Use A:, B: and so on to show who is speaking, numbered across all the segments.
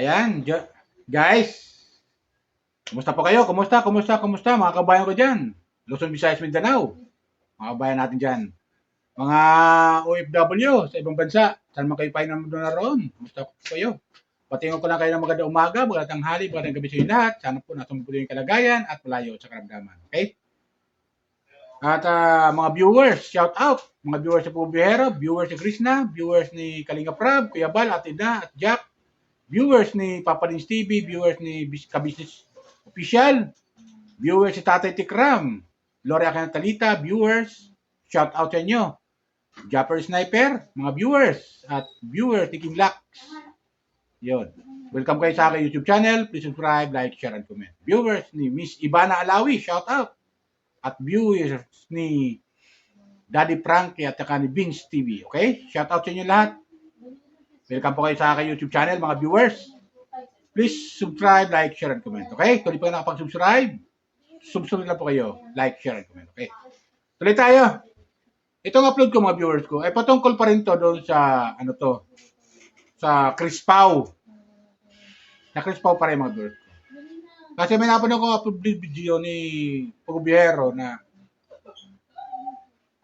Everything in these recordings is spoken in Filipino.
A: Ayan, guys. Kumusta po kayo? Kumusta mga kabayan ko dyan? Luzon, Visayas, Mindanao. Mga kabayan natin dyan. Mga OFW sa ibang bansa. Saan man kayo pahinga doon naroon? Kumusta po kayo? Patingin ko lang kayo ng magandang umaga, magandang tanghali, magandang gabi sa inyo lahat. Sana po nasa mabuti yung kalagayan at malayo sa karamdaman. Okay? At mga viewers, shout out. Mga viewers sa Pubihero, viewers ni Krishna, viewers ni Kalinga Prab, Kuya Bal, Ate Da, at Jack, viewers ni Papa Dins TV, viewers ni Kabusiness Official, viewers si Tatay Tikram, Gloria Canatalita, viewers, shout out sa inyo. Japper Sniper, mga viewers, at viewers ni King Lax. Yun. Welcome kayo sa aking YouTube channel. Please subscribe, like, share, and comment. Viewers ni Miss Ivana Alawi, shout out. At viewers ni Daddy Frankie at saka ni Vince TV. Okay? Shout out sa inyo lahat. Welcome po kayo sa aking YouTube channel, mga viewers. Please subscribe, like, share, and comment. Okay? Kung di pa nakapag-subscribe, subscribe na po kayo. Like, share, and comment. Okay? Tuloy tayo. Itong upload ko, mga viewers ko, ay patungkol pa rin to doon sa, sa Chris Pau. Sa Chris Pau pa rin, mga viewers ko. Kasi may napanood ko upload video ni Pugubiyero na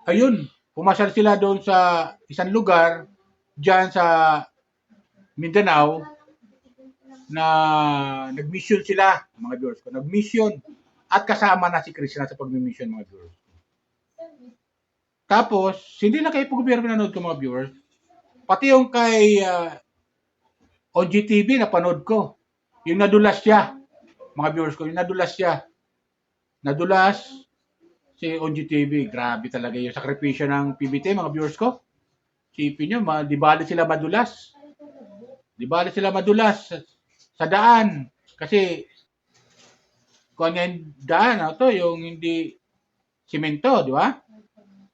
A: ayun, pumasal sila doon sa isang lugar diyan sa Mindanao na nag-mission sila, mga viewers ko. Nag-mission at kasama na si Krishna sa pag-mission, mga viewers ko. Tapos, hindi na kay Pugubiyero pinanood ko, mga viewers. Pati yung kay OGTV napanood ko. Yung nadulas siya, mga viewers ko, yung nadulas siya. Nadulas si OGTV. Grabe talaga yung sakripisyo ng PBT, mga viewers ko. Sipin nyo, di bali sila madulas. Di bali sila madulas sa daan. Kasi, kung ano yung daan, ito, yung hindi simento, di ba?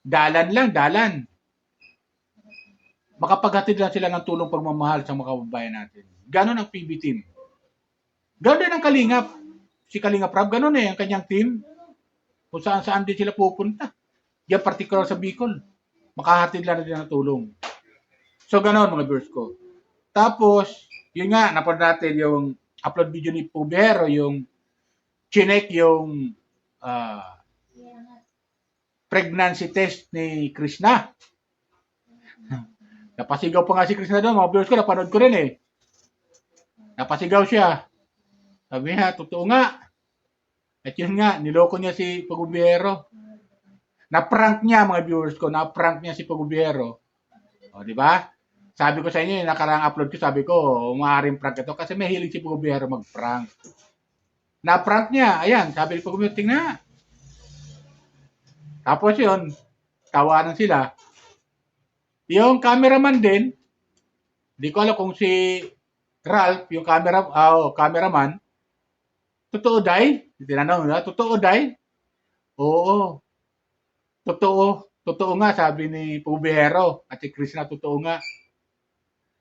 A: Dalan lang, dalan. Makapaghatid lang sila ng tulong pagmamahal sa mga kababayan natin. Ganon ang PB team. Ganon din ang Kalingap. Si Kalinga Prab, ganon ang kanyang team. Kung saan din sila pupunta. Yan particular sa Bicol. Makahatid lang din ng tulong. So, ganon mga viewers ko. Tapos, yun nga, napanood natin yung upload video ni Pubero, yung chinek yung pregnancy test ni Krishna. Napasigaw pa nga si Krishna doon, mga viewers ko, napanood ko rin eh. Napasigaw siya. Sabi niya, totoo nga. At yun nga, niloko niya si Pugubiyero. Na-prank niya, mga viewers ko, na-prank niya si Pugubiyero. O, di ba? Sabi ko sa inyo, yung nakarang upload ko, sabi ko, maaaring prank ito kasi may hilig si Pugubiyero mag-prank. Na-prank niya, ayan, sabi ni Pugubiyero, tingnan. Tapos yun, tawanan sila. Yung cameraman din, di ko alam kung si Ralph, yung cameraman, totoo day? Tinanong nila, totoo day? Oo. Totoo nga, sabi ni Pubero at si Krishna, totoo nga.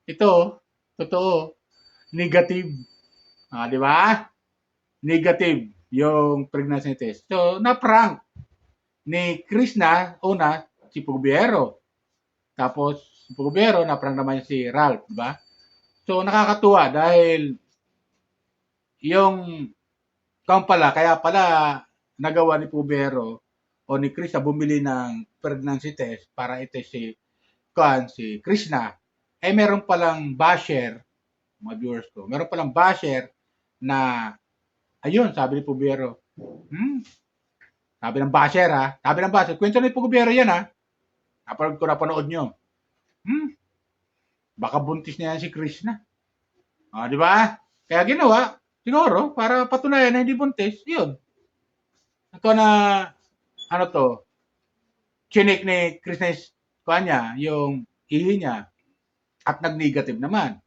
A: Ito, totoo. Negative. Di ba? Negative yung pregnancy test. So, na-prank ni Krishna, una, si Pubero. Tapos, si Pugubiyero, na-prank naman si Ralph, di ba? So, nakakatuwa dahil yung kaya pala nagawa ni Pugubiyero o ni Krishna bumili ng pregnancy test para i-test si Krishna, ay meron palang basher, mga viewers ko, meron palang basher na, ayun, sabi ni Pugubiyero, sabi ng basher kwento ni Pugubiyero yan napanood nyo. Baka buntis na yan si Krishna. Di ba? Kaya ginawa, siguro, para patunayan na hindi buntis, yun. Ito na, chinik ni Krishna niya, yung ihi niya, at nag-negative naman.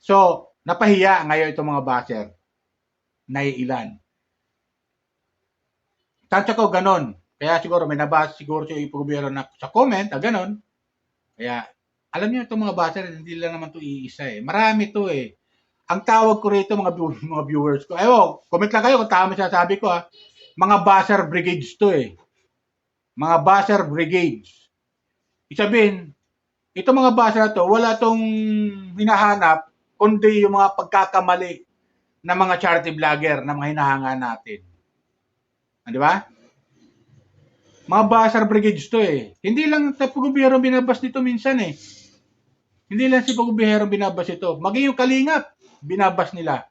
A: So, napahiya ngayon itong mga basher. Naiilan. Tansya ko, ganon. Kaya siguro may nabasa siguro yung Pugubiyero na sa comment, ganon. Kaya, alam niyo itong mga basher, hindi lang naman ito iisa eh. Marami ito eh. Ang tawag ko rito mga viewers ko. Comment lang kayo kung tama sasabi ko Mga basher brigades to eh. Mga basher brigades. Isabihin, itong mga basher na to, wala tong hinahanap kundi yung mga pagkakamali ng mga charity vlogger na mga hinahanga natin. Di ba? Mga basar brigades to eh. Hindi lang sa pag-gobyerno binabas nito minsan eh. Hindi lang si pag-gobyerno binabas ito. Maging yung kalingap, binabas nila.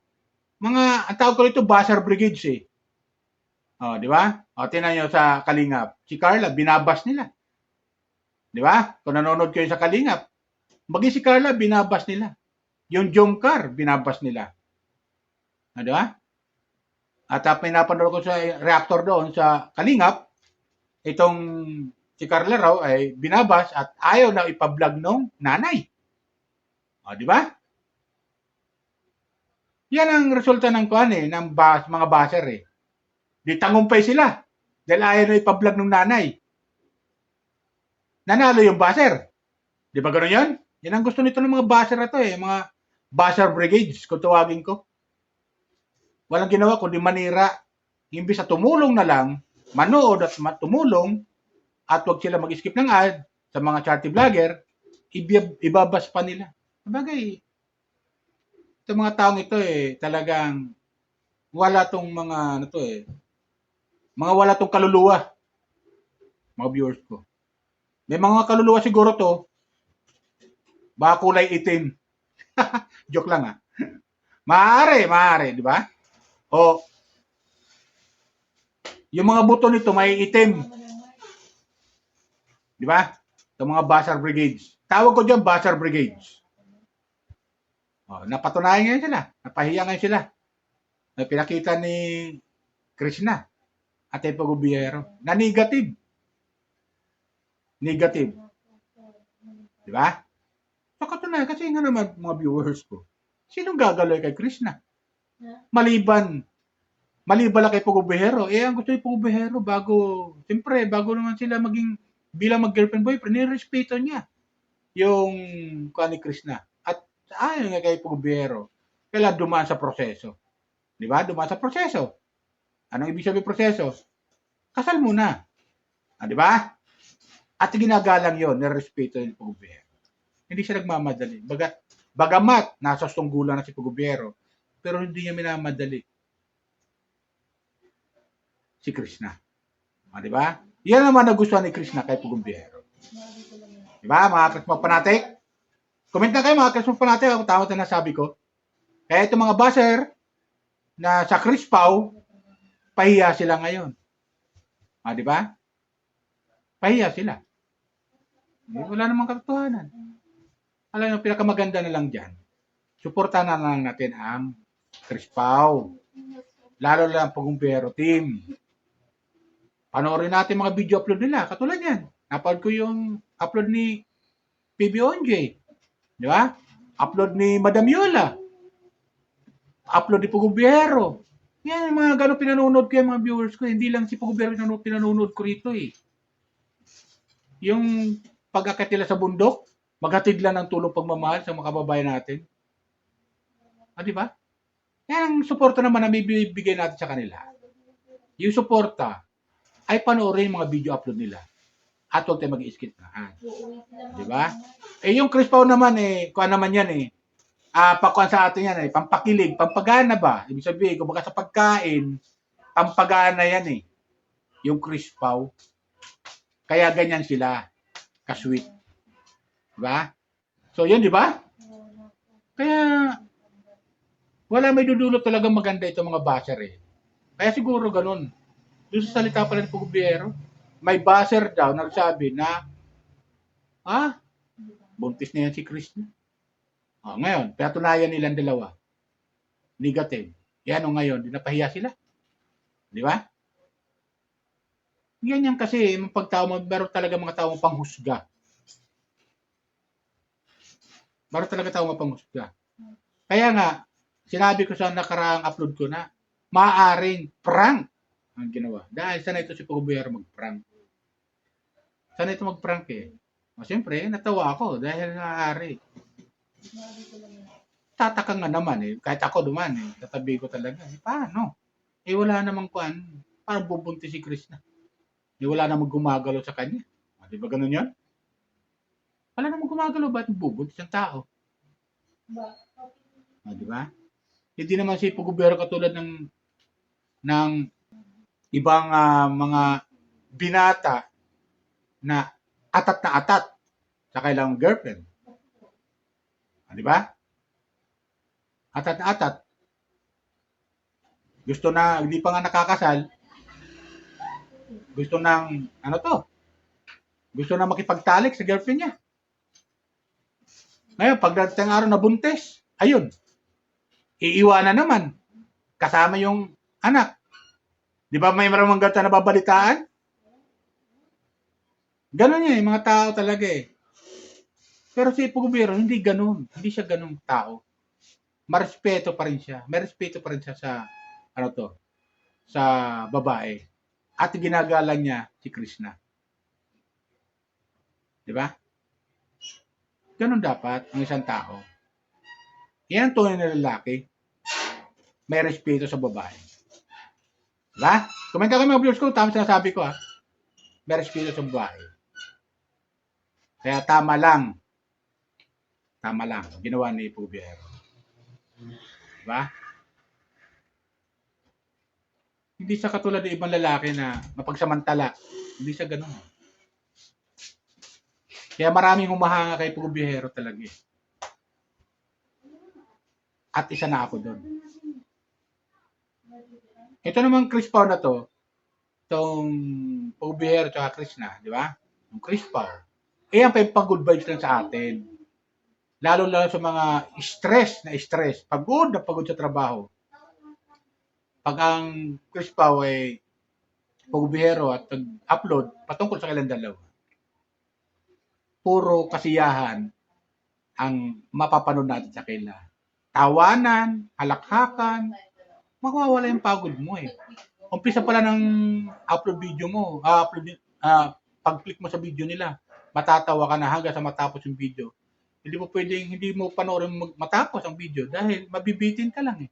A: Ang tawag ko rito, basar brigades eh. O, di ba? O, tinan nyo sa kalingap. Si Carla, binabas nila. Di ba? Kung nanonood kayo sa kalingap, maging si Carla, binabas nila. Yung Jomcar, binabas nila. Di ba? At pinapanood ko sa reactor doon sa kalingap, itong si Carla raw ay binabas at ayaw na ipa-vlog nung nanay. O, di ba? Yan ang resulta ng ng mga baser eh. Di tangumpay sila dahil ayaw na ipa-vlog nung nanay. Nanalo yung baser. Di ba gano'n yan? Yan ang gusto nito ng mga baser na to eh. Mga baser brigades, kung tawagin ko. Walang ginawa kundi manira. Imbis na tumulong na lang, manood at tumulong, at wag sila mag-skip ng ad sa mga charity vlogger, ibabas pa nila. Sabagay, itong mga taong ito eh, talagang wala tong mga, mga wala tong kaluluwa. Mga viewers ko. May mga kaluluwa siguro to, baka kulay itim. Joke lang ah. Maaari, di ba? O, yung mga buto nito may itim. Di ba? Itong mga basar brigades. Tawag ko dyan, basar brigades. O, napatunayan ngayon sila. Napahiya ngayon sila. Pinakita ni Krishna at ay pag-gobyerno na negative. Negative. Di ba? So, katunayan, kasi nga naman mga viewers ko, sinong gagaloy kay Krishna? Maliban lang kay Pugubehero. Ang gusto ni Pugubehero siyempre, bago naman sila maging, bilang mag-girlfriend boyfriend, nirespeto niya yung ni Krishna. At ayaw nga kay Pugubehero. Kailan dumaan sa proseso. Di ba? Dumaan sa proseso. Anong ibig sabihin proseso? Kasal muna. Di ba? At ginagalang yon, nirespeto ni Pugubehero. Hindi siya nagmamadali. Bagamat nasa tunggulan na si Pugubehero, pero hindi niya minamadali si Krishna. Di ba? Yan naman nagustuhan ni Krishna kay Pugubehero. Di ba, mga Christmas fanatic? Comment na kayo mga Christmas fanatic kung tama na nasabi ko. Kaya itong mga baser na sa Chris Pau, pahiya sila ngayon. Di ba? Pahiya sila. Wala namang katotohanan. Alam mo, pinakamaganda na lang dyan, suportahan na lang natin ang Chris Pau. Lalo lang ang Pugubehero team. Panoorin natin mga video upload nila. Katulad yan. Napanood ko yung upload ni PBONJ. Di ba? Upload ni Madam Yola. Upload ni Pugubehero. Yan, mga gano'ng pinanonood ko yung mga viewers ko. Hindi lang si Pugubehero pinanonood ko rito eh. Yung pag-akit nila sa bundok, maghatid lang ng tulong pagmamahal sa mga kababayan natin. Di ba? Yan ang suporta naman na bibigay natin sa kanila. Yung suporta ay panoorin yung mga video upload nila. At huwag tayo mag-i-skip na. Di ba? Yung Chris Pau naman kuha naman yan pakuan sa atin yan pampakilig, pampagana ba? Ibig sabihin, kung baka sa pagkain, pampagana yan yung Chris Pau. Kaya ganyan sila. Ka-sweet. Diba? So, yun, di ba? Kaya, wala may dudulot talaga maganda itong mga baser Kaya siguro ganun. Doon sa salita pala ng Pugubehero, may baser daw nagsabi na, buntis na yan si Krishna. Ngayon, patunayan nilang dalawa. Negative. Yan ngayon, napahiya sila. Di ba? Ganyan kasi, meron talaga mga tao panghusga. Meron talaga tao mapanghusga. Kaya nga, sinabi ko sa nakaraang upload ko na, maaaring prank ang ginawa. Dahil sana ito si Pugubehero mag-prank. Sana ito mag-prank Siyempre, natawa ako dahil maaari. Tataka nga naman kahit ako duman tatabi ko talaga. Paano? Wala namang parang bubuntis si Krishna. Wala namang gumagalaw sa kanya. Di ba ganun yan? Wala namang gumagalaw, ba't bubuntis ang tao? Di ba? Hindi naman si Pugubero katulad ng ibang mga binata na atat sa kailang girlfriend. Di ba? Atat na atat. Gusto na, hindi pa nga nakakasal, gusto nang, gusto na makipagtalik sa girlfriend niya. Ngayon, pagdating araw na buntis, ayun, iiwanan naman. Kasama yung anak. Di ba may maraming ganito na babalitaan? Ganon yan, yung mga tao talaga eh. Pero si Pugubero, hindi ganon. Hindi siya ganong tao. Marespeto pa rin siya. May respeto pa rin siya sa, sa babae. At ginagalang niya si Krishna. Di ba? Ganon dapat ang isang tao. Yan ang tunay na lalaki. May respeto sa babae. Diba? Komenta kayo mga viewers ko. Tama sinasabi ko ha. May respeto sa babae. Kaya tama lang. Tama lang. Ginawa ni Pugubero. Diba? Hindi siya katulad ng ibang lalaki na mapagsamantala. Hindi siya ganun. Kaya maraming humahanga kay Pugubero talaga eh. At isa na ako doon. Ito namang Chris Pao na to, itong Pugubero at Krishna, di ba? Yung Chris Pao. Yan pa yung pag-good vibes lang sa atin. Lalo sa mga stress. Pagod na pagod sa trabaho. Pag ang Chris Pao ay Pugubero at upload patungkol sa kailang dalawa. Puro kasiyahan ang mapapanood natin sa kanila. Tawanan, halakhakan, mawawala yung pagod mo eh. Umpisa pala ng upload video mo, pag-click mo sa video nila, matatawa ka na hanggang sa matapos yung video. Hindi mo panoorin matapos ang video dahil mabibitin ka lang eh.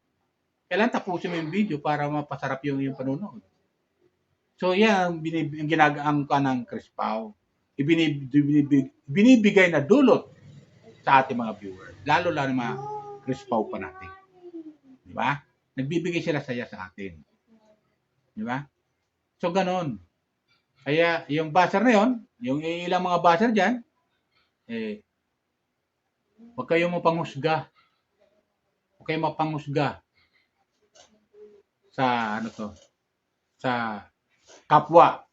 A: Kailangan tapusin mo yung video para mapasarap yung panonood. So yan ang ginagaang ka ng Chris Pao. Binibigay na dulot sa ating mga viewers. Lalo ng mga Chris Pao pa natin. Di ba? Nagbibigay sila saya sa atin. Di ba? So, ganon. Kaya, yung buzzer na yon, yung ilang mga buzzer dyan, huwag kayong mapanghusga. Huwag kayong mapanghusga sa, sa kapwa.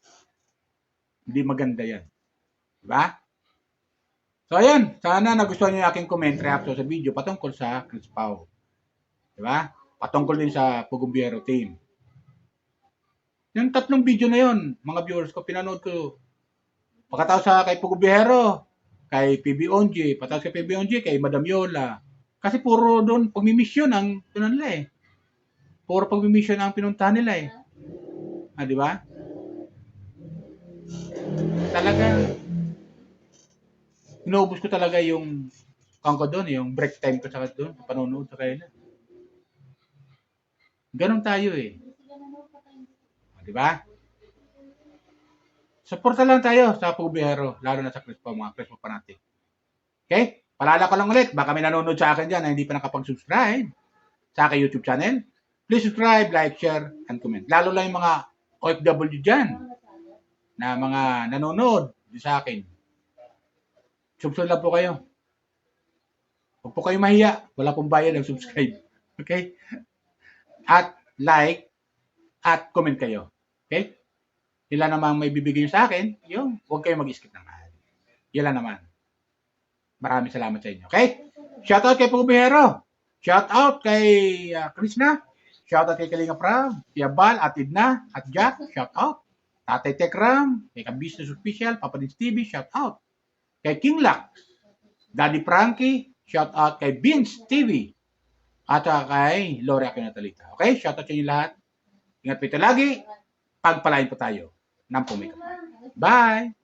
A: Hindi maganda yan. Di ba? So, ayan. Sana nagustuhan niyo yung aking comment reaction sa video patungkol sa Chris Pao. Di ba? Patungkol din sa Pugubero team. Yung 3 video na yon, mga viewers ko, pinanood ko. Pagkatapos sa kay Pugubero, kay PB-ONG, patapos kay PB-ONG, kay Madam Yola. Kasi puro doon pagmimisyon ang pinunan nila eh. Puro pagmimisyon ang pinuntahan nila eh. Di ba? Talagang inubos ko talaga yung ko doon, yung break time ko sa doon, panonood sa kanila. Ganon tayo eh. Di ba? Suporta lang tayo sa Pugubero, lalo na sa Chris Pao, mga Chris Pao fanatic. Okay? Paalala ko lang ulit, baka may nanonood sa akin dyan na hindi pa nakapag-subscribe sa aking YouTube channel. Please subscribe, like, share, and comment. Lalo lang yung mga OFW dyan na mga nanonood sa akin. Subscribe lang po kayo. Huwag po kayo mahiya. Wala pong bayad ng subscribe. Okay? At like, at comment kayo. Okay? Ilan namang may bibigay nyo sa akin, yung huwag kayo mag-skip naman. Ilan naman. Maraming salamat sa inyo. Okay? Shoutout kay Pugubero. Shoutout kay Krishna. Shoutout kay Kalinga Prab, Tia Bal, at Edna, at Jack. Shoutout. Tatay Tekram, kay Ka-Business Official, Papa Dins TV. Shoutout. Kay King Lax, Daddy Frankie. Shoutout kay Beans TV. At kay Lore Aquino Natalita. Okay? Shoutout sa inyo lahat. Ingat po ito lagi. Pagpalain po tayo ng pumika. Bye!